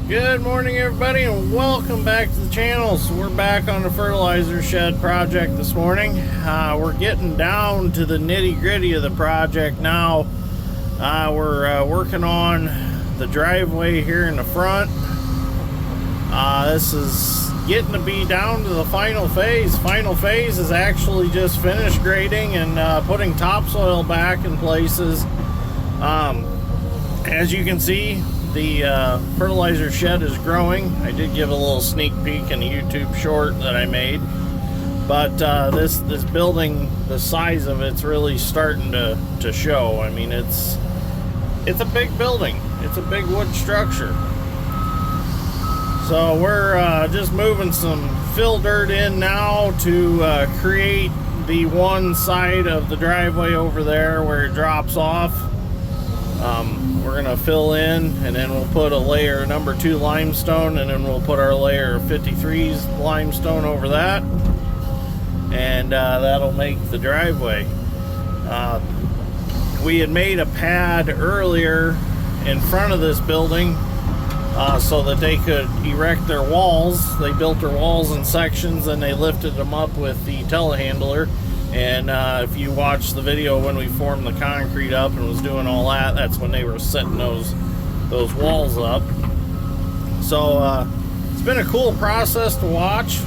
Good morning, everybody, and welcome back to the channel. So we're back on the fertilizer shed project this morning. We're getting down to the nitty-gritty of the project now. We're working on the driveway here in the front. This is getting to be down to the final phase. Final phase is actually just finished grading and putting topsoil back in places. As you can see, the fertilizer shed is growing. I did give a little sneak peek in a YouTube short that I made, but this building, the size of it's really starting to show. I mean, it's a big building. It's a big wood structure. So we're just moving some fill dirt in now to create the one side of the driveway over there where it drops off. We're gonna fill in, and then we'll put a layer number 2 limestone, and then we'll put our layer of 53's limestone over that, and that'll make the driveway. We had made a pad earlier in front of this building so that they could erect their walls. They built their walls in sections, and they lifted them up with the telehandler. And if you watch the video when we formed the concrete up and was doing all that, that's when they were setting those walls up. So it's been a cool process to watch.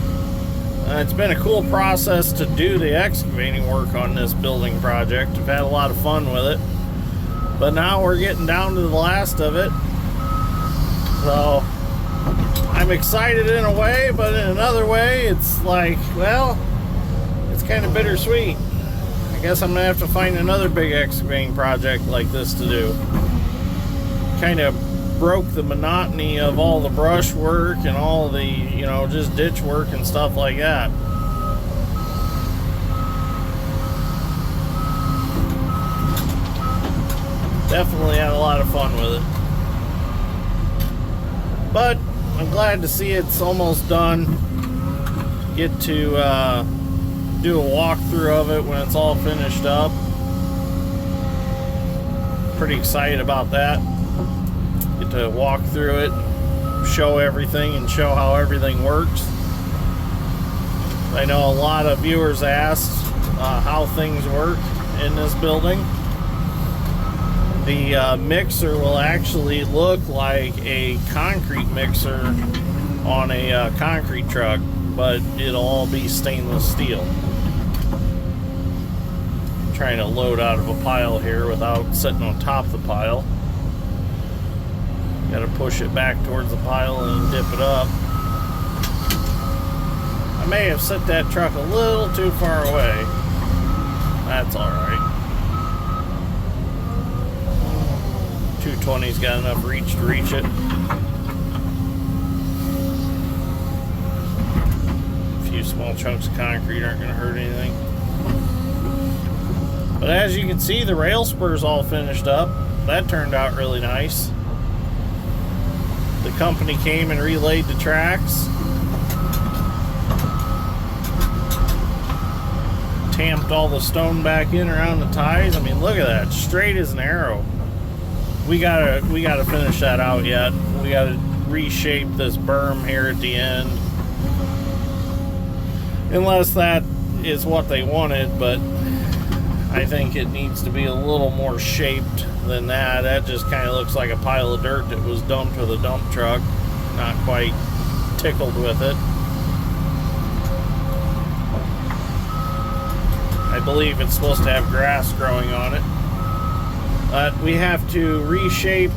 It's been a cool process to do the excavating work on this building project. I've had a lot of fun with it. But now we're getting down to the last of it. So I'm excited in a way, but in another way, it's like, well, it's kind of bittersweet. I guess I'm gonna have to find another big excavating project like this to do. Kind of broke the monotony of all the brush work and all the, just ditch work and stuff like that. Definitely had a lot of fun with it. But I'm glad to see it's almost done. Get to do a walkthrough of it when it's all finished up. Pretty excited about that. Get to walk through it, show everything, and show how everything works. I know a lot of viewers asked how things work in this building. The mixer will actually look like a concrete mixer on a concrete truck, but it'll all be stainless steel. Trying to load out of a pile here without sitting on top of the pile. Got to push it back towards the pile and dip it up. I may have set that truck a little too far away. That's alright. 220's got enough reach to reach it. A few small chunks of concrete aren't going to hurt anything. But as you can see, the rail spur's all finished up. That turned out really nice. The company came and relayed the tracks. Tamped all the stone back in around the ties. I mean, look at that, straight as an arrow. We gotta finish that out yet. We gotta reshape this berm here at the end. Unless that is what they wanted, but I think it needs to be a little more shaped than that. That just kind of looks like a pile of dirt that was dumped with a dump truck. Not quite tickled with it. I believe it's supposed to have grass growing on it. But we have to reshape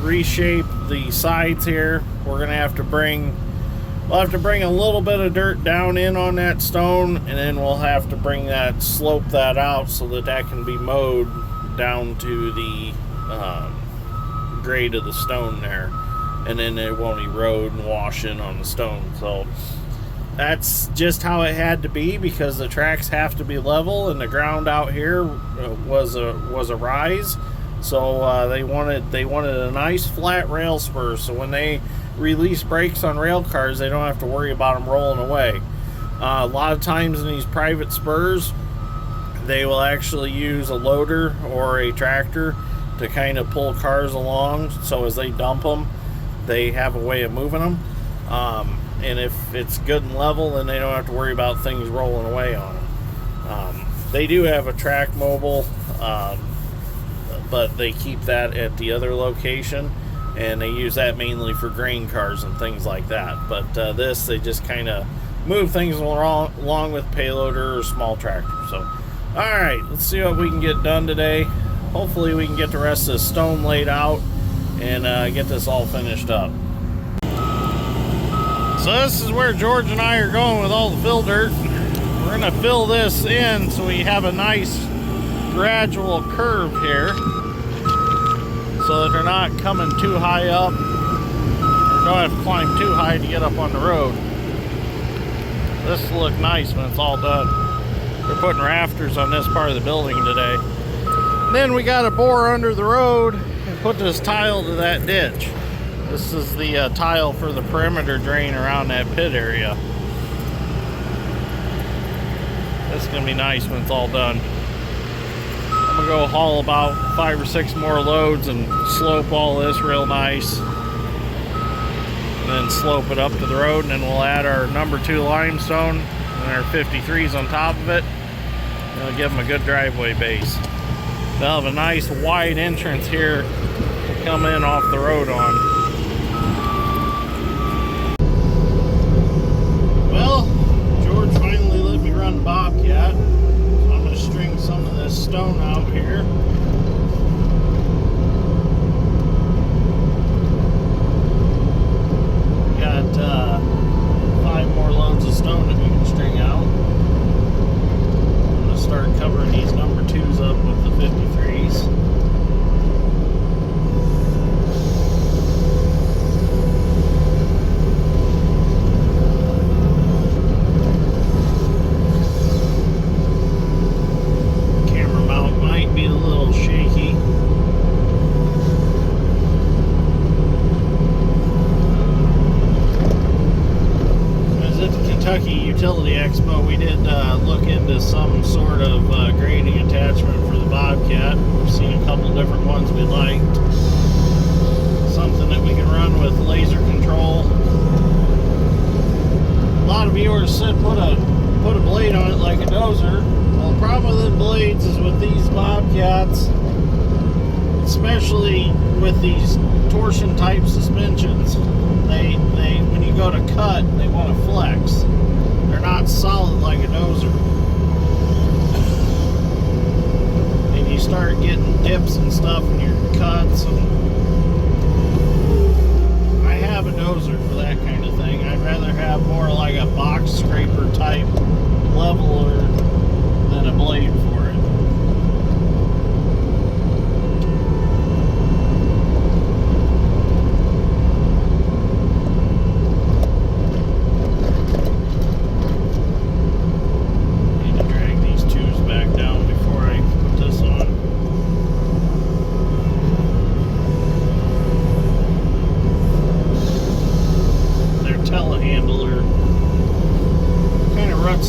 the sides here. We're gonna have to we'll have to bring a little bit of dirt down in on that stone, and then we'll have to slope that out so that can be mowed down to the grade of the stone there, and then it won't erode and wash in on the stone. So that's just how it had to be, because the tracks have to be level, and the ground out here was a rise. So they wanted a nice flat rail spur, so when they release brakes on rail cars, they don't have to worry about them rolling away. A lot of times in these private spurs, they will actually use a loader or a tractor to kind of pull cars along, so as they dump them, they have a way of moving them. And if it's good and level, then they don't have to worry about things rolling away on them. They do have a track mobile, but they keep that at the other location, and they use that mainly for grain cars and things like that. But this, they just kind of move things along with payloader or small tractor. So, all right, let's see what we can get done today. Hopefully we can get the rest of the stone laid out and get this all finished up. So this is where George and I are going with all the fill dirt. We're going to fill this in so we have a nice gradual curve here, so that they're not coming too high up or don't have to climb too high to get up on the road. This will look nice when it's all done. They're putting rafters on this part of the building today. And then we got to bore under the road and put this tile to that ditch. This is the tile for the perimeter drain around that pit area. That's going to be nice when it's all done. I'm going to go haul about 5 or 6 more loads and slope all this real nice. And then slope it up to the road, and then we'll add our number 2 limestone and our 53s on top of it. And it'll give them a good driveway base. They'll have a nice wide entrance here to come in off the road on. Well, George finally let me run Bobcat, so I'm going to string some of this stone out here. Got 5 more loads of stone that we can string out. I'm going to start covering these number 2s up with the 53s. Utility Expo, we did look into some sort of grading attachment for the Bobcat. We've seen a couple different ones we liked. Something that we can run with laser control. A lot of viewers said put a blade on it like a dozer. Well, the problem with the blades is with these Bobcats, especially with these torsion type suspensions, they when you go to cut, they want to flex. They're not solid like a dozer. And you start getting dips and stuff in your cuts. And I have a dozer for that kind of thing. I'd rather have more like a box scraper type leveler than a blade for it.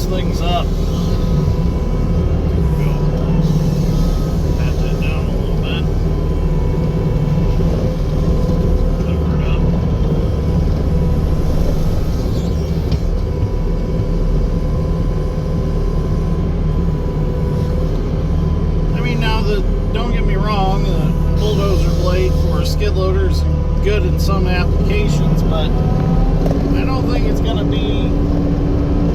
Things up. Pat that down a little bit. Cover it up. I mean, now don't get me wrong, the bulldozer blade for a skid loader is good in some applications, but I don't think it's going to be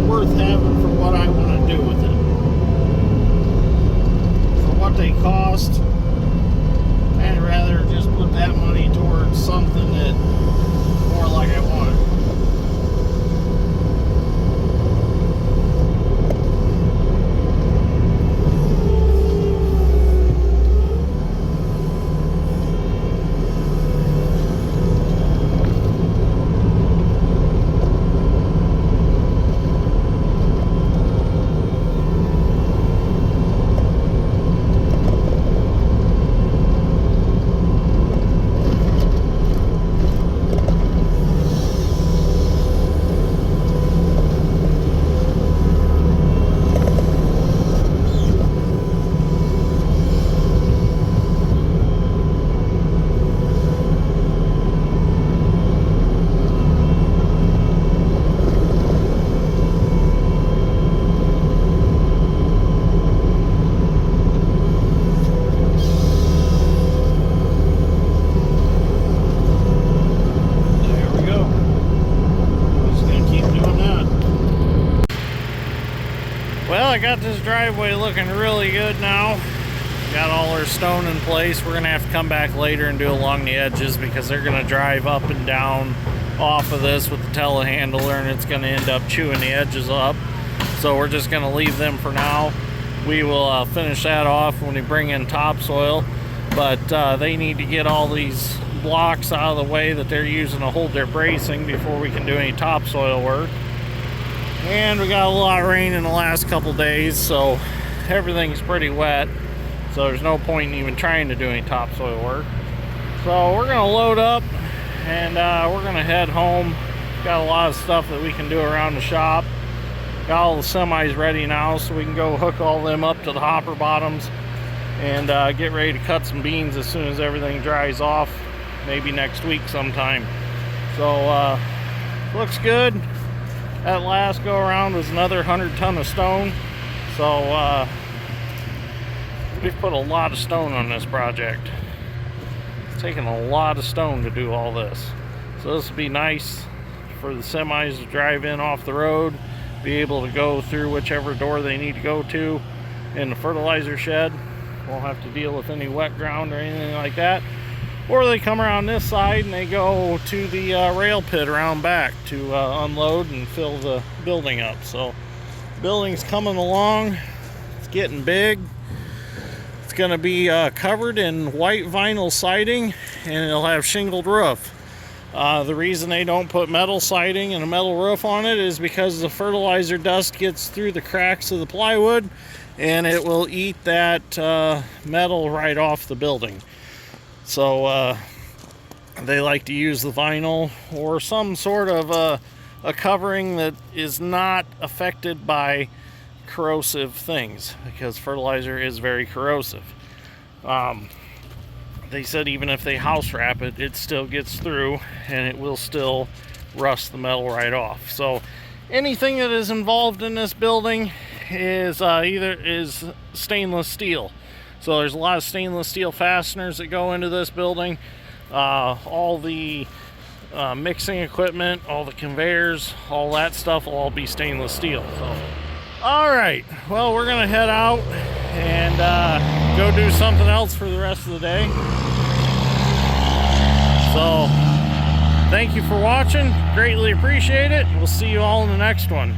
worth having for what I want to do with it. For what they cost, I'd rather just put that money towards something that more like I want. I got this driveway looking really good now. Got all our stone in place. We're gonna have to come back later and do along the edges because they're gonna drive up and down off of this with the telehandler, and it's gonna end up chewing the edges up. So we're just gonna leave them for now. We will finish that off when we bring in topsoil, but they need to get all these blocks out of the way that they're using to hold their bracing before we can do any topsoil work. And we got a lot of rain in the last couple days, so everything's pretty wet, so there's no point in even trying to do any topsoil work. So we're gonna load up and we're gonna head home. Got a lot of stuff that we can do around the shop. Got all the semis ready now, so we can go hook all them up to the hopper bottoms and get ready to cut some beans as soon as everything dries off, maybe next week sometime. So looks good. That last go around was another 100 ton of stone, so we've put a lot of stone on this project. It's taken a lot of stone to do all this, so this will be nice for the semis to drive in off the road, be able to go through whichever door they need to go to in the fertilizer shed. Won't have to deal with any wet ground or anything like that. Or they come around this side and they go to the rail pit around back to unload and fill the building up. So building's coming along. It's getting big. It's going to be covered in white vinyl siding, and it'll have shingled roof. The reason they don't put metal siding and a metal roof on it is because the fertilizer dust gets through the cracks of the plywood and it will eat that metal right off the building. So they like to use the vinyl or some sort of a covering that is not affected by corrosive things, because fertilizer is very corrosive. They said even if they house wrap it, it still gets through and it will still rust the metal right off. So anything that is involved in this building is is stainless steel. So there's a lot of stainless steel fasteners that go into this building. All the mixing equipment, all the conveyors, all that stuff will all be stainless steel. So, all right, well, we're gonna head out and go do something else for the rest of the day. So thank you for watching, greatly appreciate it. We'll see you all in the next one.